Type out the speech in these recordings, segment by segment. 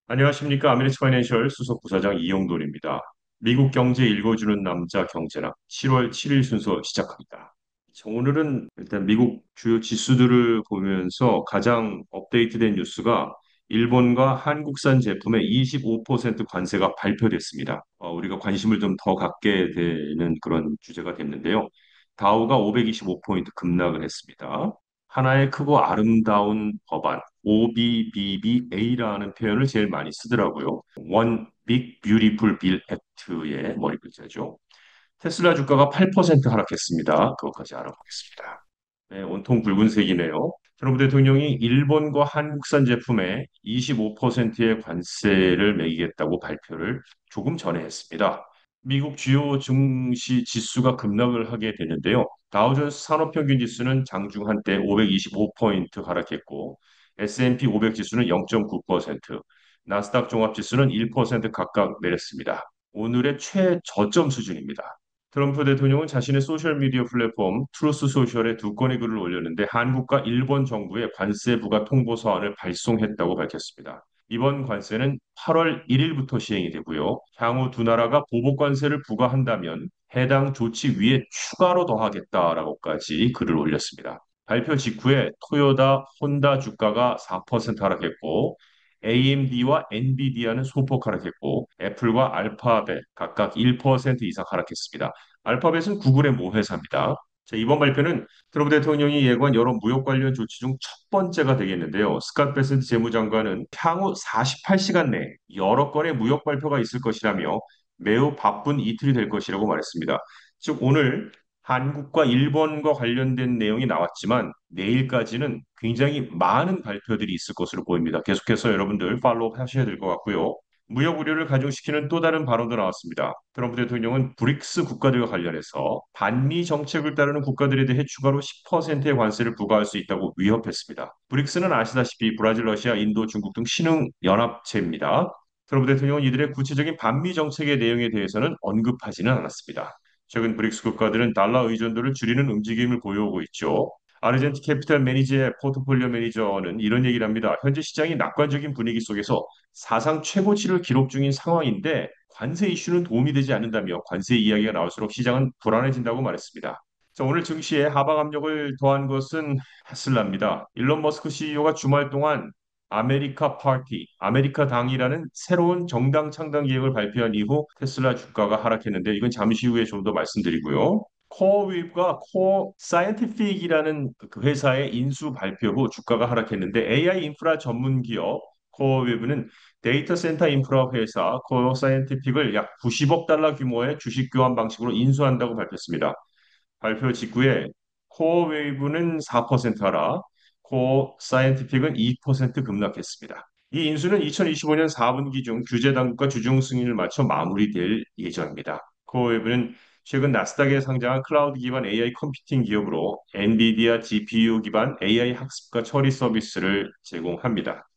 안녕하십니까. 아메리츠 파이낸셜 수석 부사장 이용돈입니다. 미국 경제 읽어주는 남자 경제랑 7월 7일 순서 시작합니다. 자, 오늘은 일단 미국 주요 지수들을 보면서 가장 업데이트된 뉴스가 일본과 한국산 제품의 25% 관세가 발표됐습니다. 우리가 관심을 좀 더 갖게 되는 그런 주제가 됐는데요. 다우가 525포인트 급락을 했습니다. 하나의 크고 아름다운 법안, OBBBA라는 표현을 제일 많이 쓰더라고요. One Big Beautiful Bill Act의 머리 글자죠. 테슬라 주가가 8% 하락했습니다. 그것까지 알아보겠습니다. 네, 온통 붉은색이네요. 트럼프 대통령이 일본과 한국산 제품에 25%의 관세를 매기겠다고 발표를 조금 전에 했습니다. 미국 주요 증시 지수가 급락을 하게 되는데요. 다우존스 산업평균 지수는 장중 한때 525포인트 하락했고 S&P 500 지수는 0.9%, 나스닥 종합 지수는 1% 각각 내렸습니다. 오늘의 최저점 수준입니다. 트럼프 대통령은 자신의 소셜미디어 플랫폼 트루스 소셜에 두 건의 글을 올렸는데 한국과 일본 정부의 관세 부과 통보 서한을 발송했다고 밝혔습니다. 이번 관세는 8월 1일부터 시행이 되고요. 향후 두 나라가 보복 관세를 부과한다면 해당 조치 위에 추가로 더하겠다라고까지 글을 올렸습니다. 발표 직후에 토요다, 혼다 주가가 4% 하락했고 AMD와 엔비디아는 소폭 하락했고 애플과 알파벳 각각 1% 이상 하락했습니다. 알파벳은 구글의 모회사입니다. 자, 이번 발표는 트럼프 대통령이 예고한 여러 무역 관련 조치 중 첫 번째가 되겠는데요. 스캇 베센트 재무장관은 향후 48시간 내에 여러 건의 무역 발표가 있을 것이라며 매우 바쁜 이틀이 될 것이라고 말했습니다. 즉 오늘 한국과 일본과 관련된 내용이 나왔지만 내일까지는 굉장히 많은 발표들이 있을 것으로 보입니다. 계속해서 여러분들 팔로우 하셔야 될 것 같고요. 무역 우려를 가중시키는 또 다른 발언도 나왔습니다. 트럼프 대통령은 브릭스 국가들과 관련해서 반미 정책을 따르는 국가들에 대해 추가로 10%의 관세를 부과할 수 있다고 위협했습니다. 브릭스는 아시다시피 브라질, 러시아, 인도, 중국 등 신흥 연합체입니다. 트럼프 대통령은 이들의 구체적인 반미 정책의 내용에 대해서는 언급하지는 않았습니다. 최근 브릭스 국가들은 달러 의존도를 줄이는 움직임을 보여오고 있죠. 아르젠티 캐피탈 매니지의 포트폴리오 매니저는 이런 얘기를 합니다. 현재 시장이 낙관적인 분위기 속에서 사상 최고치를 기록 중인 상황인데 관세 이슈는 도움이 되지 않는다며 관세 이야기가 나올수록 시장은 불안해진다고 말했습니다. 자, 오늘 증시에 하방 압력을 더한 것은 테슬라입니다. 일론 머스크 CEO가 주말 동안 아메리카 파티, 아메리카 당이라는 새로운 정당 창당 계획을 발표한 이후 테슬라 주가가 하락했는데 이건 잠시 후에 좀 더 말씀드리고요. 코어웨이브가 코어 사이언티픽이라는 그 회사의 인수 발표 후 주가가 하락했는데 AI 인프라 전문 기업 코어웨이브는 데이터 센터 인프라 회사 코어 사이언티픽을 약 90억 달러 규모의 주식 교환 방식으로 인수한다고 밝혔습니다. 발표 직후에 코어웨이브는 4% 하락, 코어 사이언티픽은 2% 급락했습니다. 이 인수는 2025년 4분기 중 규제 당국과 주중 승인을 맞춰 마무리될 예정입니다. 코어웨이브는 최근 나스닥에 상장한 클라우드 기반 AI 컴퓨팅 기업으로 엔비디아 GPU 기반 AI 학습과 처리 서비스를 제공합니다.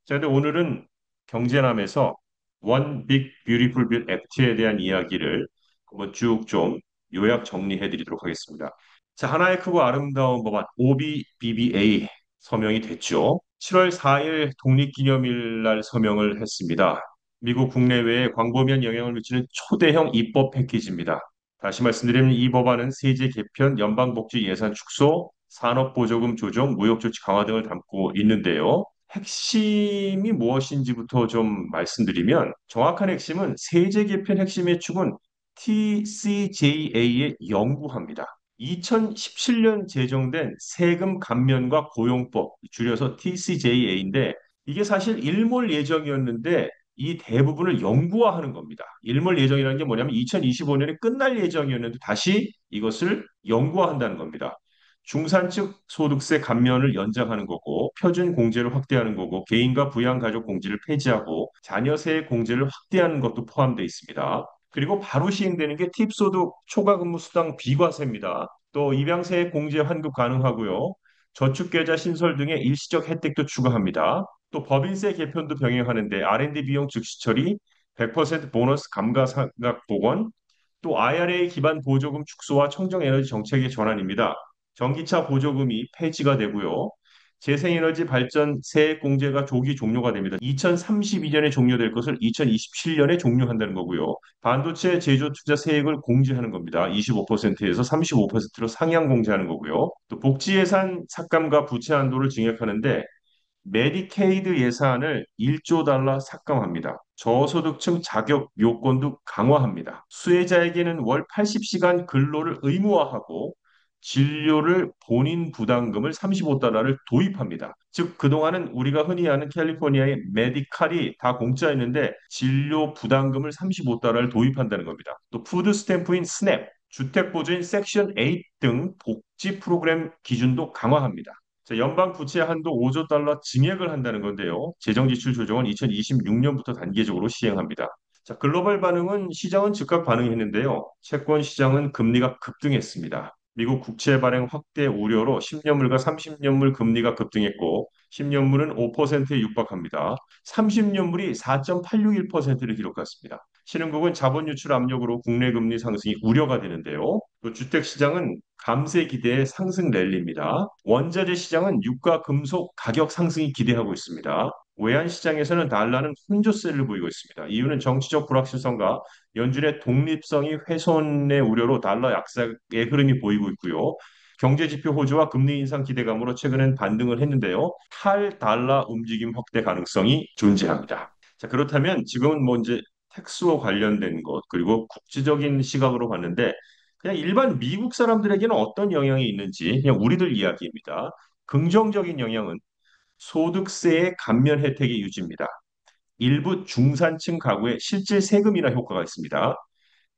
자, 근데 오늘은 경제남에서 One Big Beautiful Bill Act에 대한 이야기를 한번 쭉 좀 요약 정리해 드리도록 하겠습니다. 자, 하나의 크고 아름다운 법안 OBBBA 서명이 됐죠. 7월 4일 독립기념일 날 서명을 했습니다. 미국 국내외에 광범위한 영향을 미치는 초대형 입법 패키지입니다. 다시 말씀드리면 이 법안은 세제 개편, 연방복지 예산 축소, 산업보조금 조정, 무역조치 강화 등을 담고 있는데요. 핵심이 무엇인지부터 좀 말씀드리면 정확한 핵심은 세제 개편 핵심의 축은 TCJA에 연구합니다. 2017년 제정된 세금 감면과 고용법, 줄여서 TCJA인데 이게 사실 일몰 예정이었는데 이 대부분을 영구화하는 겁니다. 일몰 예정이라는 게 뭐냐면 2025년에 끝날 예정이었는데 다시 이것을 영구화한다는 겁니다. 중산층 소득세 감면을 연장하는 거고 표준 공제를 확대하는 거고 개인과 부양가족 공제를 폐지하고 자녀세 공제를 확대하는 것도 포함되어 있습니다. 그리고 바로 시행되는 게 팁소득 초과근무 수당 비과세입니다. 또 입양세 공제 환급 가능하고요. 저축계좌 신설 등의 일시적 혜택도 추가합니다. 또 법인세 개편도 병행하는데 R&D 비용 즉시 처리, 100% 보너스 감가상각 복원, 또 IRA 기반 보조금 축소와 청정에너지 정책의 전환입니다. 전기차 보조금이 폐지가 되고요. 재생에너지 발전 세액 공제가 조기 종료가 됩니다. 2032년에 종료될 것을 2027년에 종료한다는 거고요. 반도체 제조 투자 세액을 공제하는 겁니다. 25%에서 35%로 상향 공제하는 거고요. 또 복지 예산 삭감과 부채 한도를 증액하는데 메디케이드 예산을 1조 달러 삭감합니다. 저소득층 자격 요건도 강화합니다. 수혜자에게는 월 80시간 근로를 의무화하고 진료를 본인 부담금을 35달러를 도입합니다. 즉, 그동안은 우리가 흔히 아는 캘리포니아의 메디칼이 다 공짜였는데 진료 부담금을 35달러를 도입한다는 겁니다. 또 푸드 스탬프인 스냅, 주택보조인 섹션 8 등 복지 프로그램 기준도 강화합니다. 자, 연방 부채 한도 5조 달러 증액을 한다는 건데요. 재정 지출 조정은 2026년부터 단계적으로 시행합니다. 자, 글로벌 반응은 시장은 즉각 반응했는데요. 채권 시장은 금리가 급등했습니다. 미국 국채 발행 확대 우려로 10년물과 30년물 금리가 급등했고 10년물은 5%에 육박합니다. 30년물이 4.861%를 기록했습니다. 신흥국은 자본 유출 압력으로 국내 금리 상승이 우려가 되는데요. 또 주택 시장은 감세 기대의 상승 랠리입니다. 원자재 시장은 유가 금속 가격 상승이 기대하고 있습니다. 외환 시장에서는 달러는 혼조세를 보이고 있습니다. 이유는 정치적 불확실성과 연준의 독립성이 훼손의 우려로 달러 약세의 흐름이 보이고 있고요. 경제 지표 호조와 금리 인상 기대감으로 최근엔 반등을 했는데요. 탈달러 움직임 확대 가능성이 존재합니다. 자, 그렇다면 지금은 뭐 이제 텍스와 관련된 것, 그리고 국제적인 시각으로 봤는데 그냥 일반 미국 사람들에게는 어떤 영향이 있는지 그냥 우리들 이야기입니다. 긍정적인 영향은 소득세의 감면 혜택의 유지입니다. 일부 중산층 가구에 실질 세금 인하 효과가 있습니다.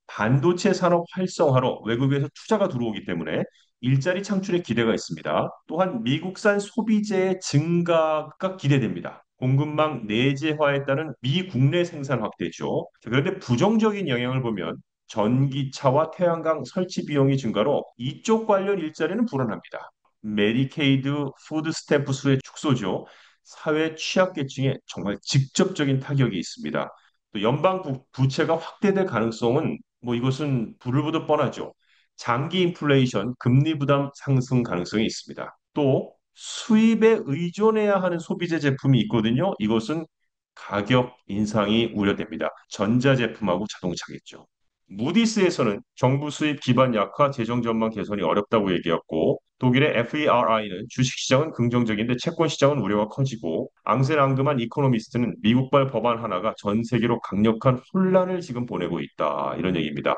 반도체 산업 활성화로 외국에서 투자가 들어오기 때문에 일자리 창출에 기대가 있습니다. 또한 미국산 소비재의 증가가 기대됩니다. 공급망 내재화에 따른 미국내 생산 확대죠. 그런데 부정적인 영향을 보면 전기차와 태양광 설치 비용이 증가로 이쪽 관련 일자리는 불안합니다. 메디케이드 푸드 스탬프 수의 축소죠. 사회 취약계층에 정말 직접적인 타격이 있습니다. 또 연방 부채가 확대될 가능성은 뭐 이것은 불을 보듯 뻔하죠. 장기 인플레이션, 금리 부담 상승 가능성이 있습니다. 또 수입에 의존해야 하는 소비재 제품이 있거든요. 이것은 가격 인상이 우려됩니다. 전자제품하고 자동차겠죠. 무디스에서는 정부 수입 기반 약화, 재정 전망 개선이 어렵다고 얘기했고, 독일의 FERI는 주식시장은 긍정적인데 채권시장은 우려가 커지고, 앙셀 앙드만 이코노미스트는 미국발 법안 하나가 전 세계로 강력한 혼란을 지금 보내고 있다. 이런 얘기입니다.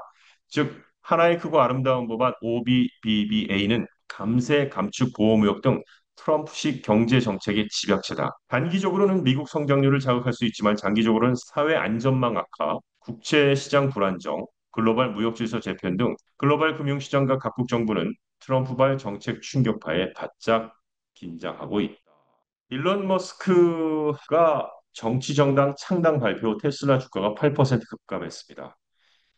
즉, 하나의 크고 아름다운 법안 OBBBA는 감세, 감축, 보호무역 등 트럼프식 경제 정책의 집약체다. 단기적으로는 미국 성장률을 자극할 수 있지만 장기적으로는 사회 안전망 악화, 국채 시장 불안정, 글로벌 무역 질서 재편 등 글로벌 금융시장과 각국 정부는 트럼프발 정책 충격파에 바짝 긴장하고 있다. 일론 머스크가 정치정당 창당 발표 후 테슬라 주가가 8% 급감했습니다.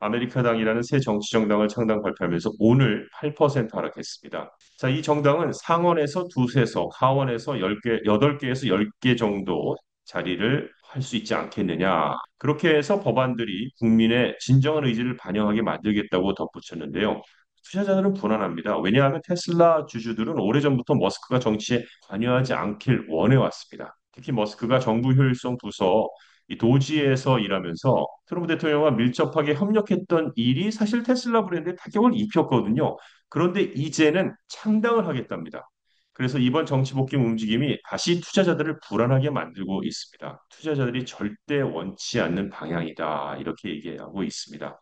아메리카당이라는 새 정치정당을 창당 발표하면서 오늘 8% 하락했습니다. 자, 이 정당은 상원에서 두세 석, 하원에서 10개, 8개에서 10개 정도 자리를 할 수 있지 않겠느냐. 그렇게 해서 법안들이 국민의 진정한 의지를 반영하게 만들겠다고 덧붙였는데요. 투자자들은 불안합니다. 왜냐하면 테슬라 주주들은 오래전부터 머스크가 정치에 관여하지 않길 원해왔습니다. 특히 머스크가 정부 효율성 부서 이 도지에서 일하면서 트럼프 대통령과 밀접하게 협력했던 일이 사실 테슬라 브랜드에 타격을 입혔거든요. 그런데 이제는 창당을 하겠답니다. 그래서 이번 정치 복귀 움직임이 다시 투자자들을 불안하게 만들고 있습니다. 투자자들이 절대 원치 않는 방향이다. 이렇게 얘기하고 있습니다.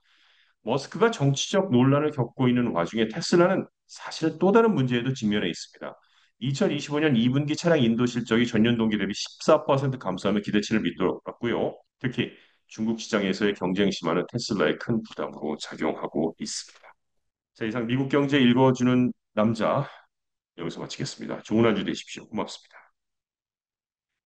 머스크가 정치적 논란을 겪고 있는 와중에 테슬라는 사실 또 다른 문제에도 직면해 있습니다. 2025년 2분기 차량 인도 실적이 전년 동기 대비 14% 감소하며 기대치를 밑돌았고요. 특히 중국 시장에서의 경쟁 심화는 테슬라에 큰 부담으로 작용하고 있습니다. 자, 이상 미국 경제 읽어주는 남자 여기서 마치겠습니다. 좋은 한 주 되십시오. 고맙습니다.